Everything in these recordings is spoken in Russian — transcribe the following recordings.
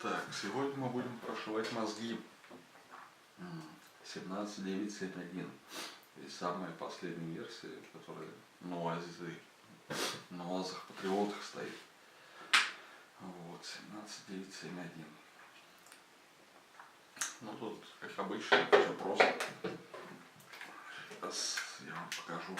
Так, сегодня мы будем прошивать мозги 17.9.7.1. И самая последняя версия, которая на УАЗах патриотах стоит. Вот, 17.9.7.1. Ну тут, как обычно, все просто. Сейчас я вам покажу.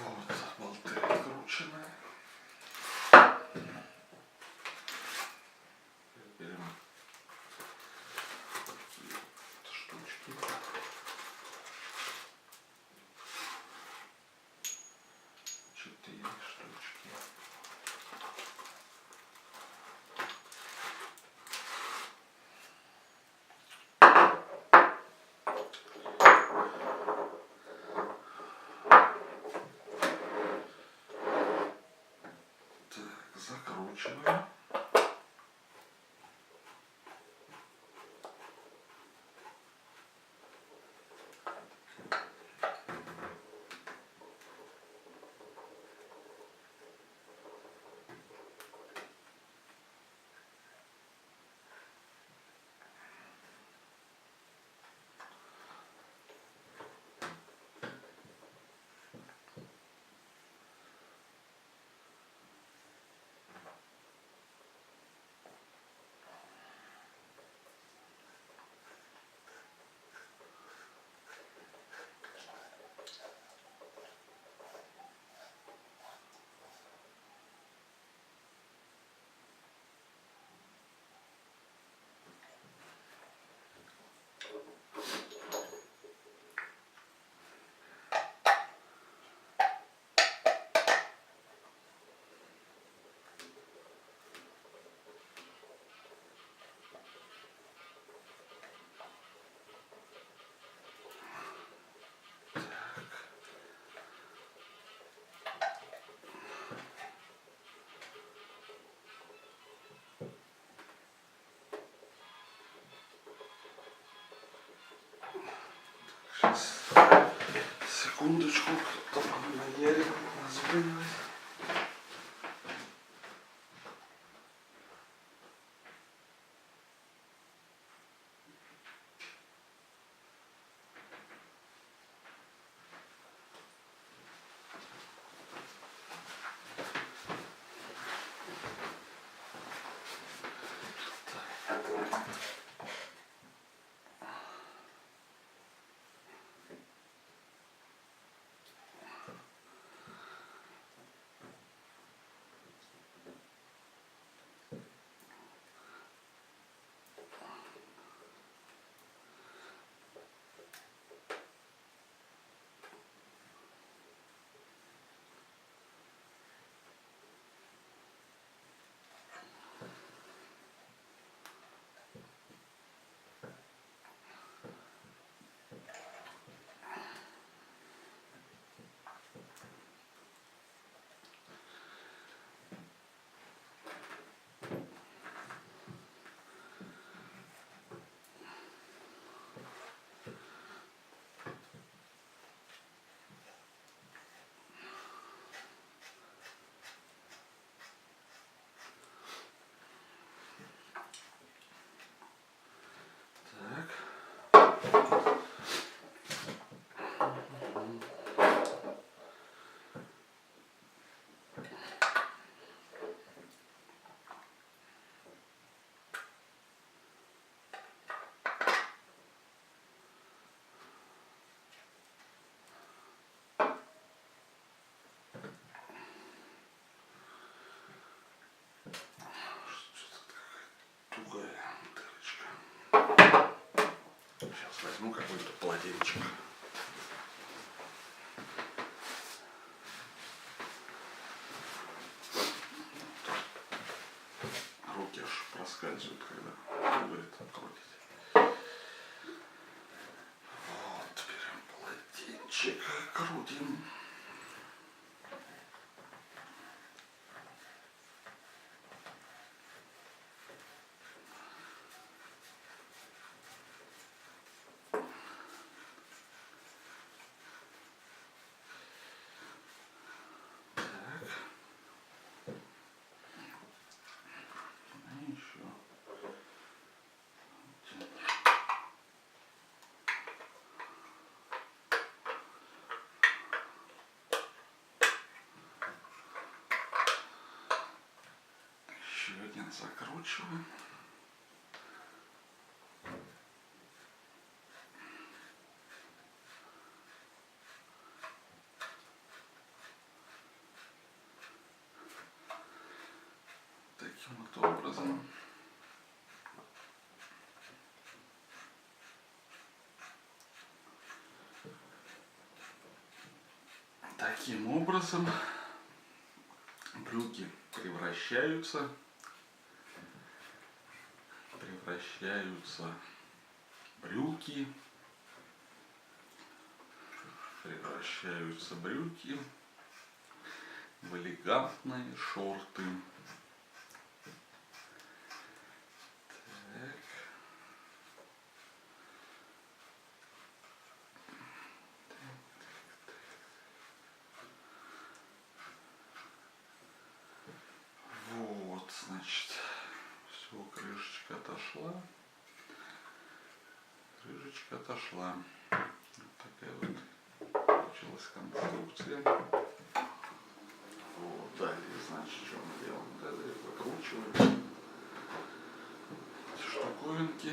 Вот, болты откручены. Берем такие вот штучки. 4 штучки. Так, закручиваем. Сейчас, секундочку, кто-то наяривает, названивает. возьму какой-то полотенчик. Руки аж проскальзывают, когда говорит открутить. Вот, берем полотенчик, крутим. Еще один закручиваем. Таким вот образом. Таким образом брюки превращаются брюки, в элегантные шорты. Так. Вот, значит, все, крышечка отошла. Вот такая вот получилась конструкция. Вот, далее, значит, что мы делаем? Далее выкручиваем эти штуковинки.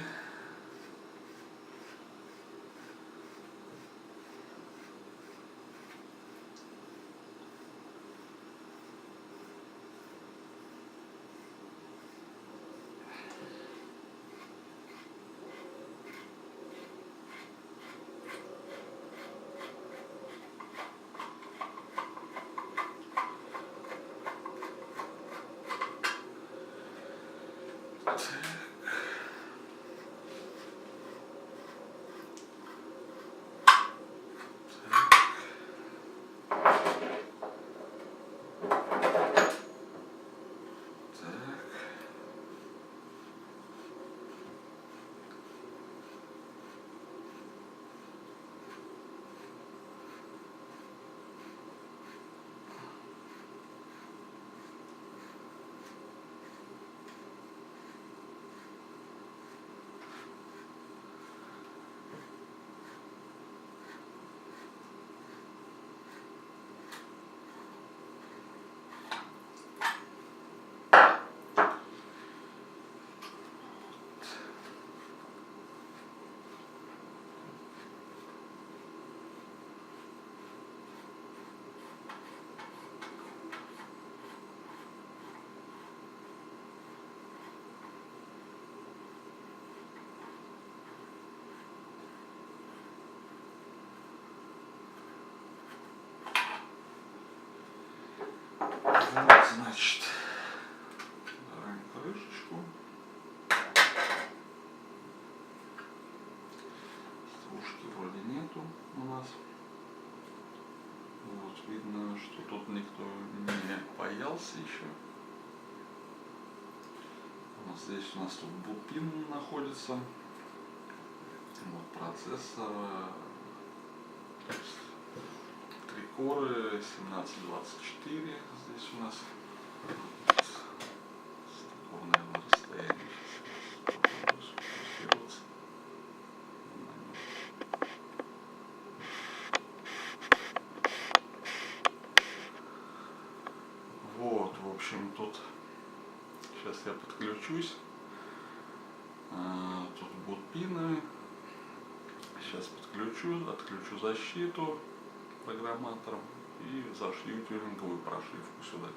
Вот, значит, убираем крышечку. Стружки вроде нету у нас. Вот, видно, что тут никто не боялся еще. Вот здесь у нас тут бупин находится. Вот процессор. Три коры 1724. Здесь у нас с такого, наверное, расстояния. Вот, в общем, тут сейчас я подключусь. Тут будут пины. Сейчас отключу защиту программатором и зашью тюнинговую прошивку сюда.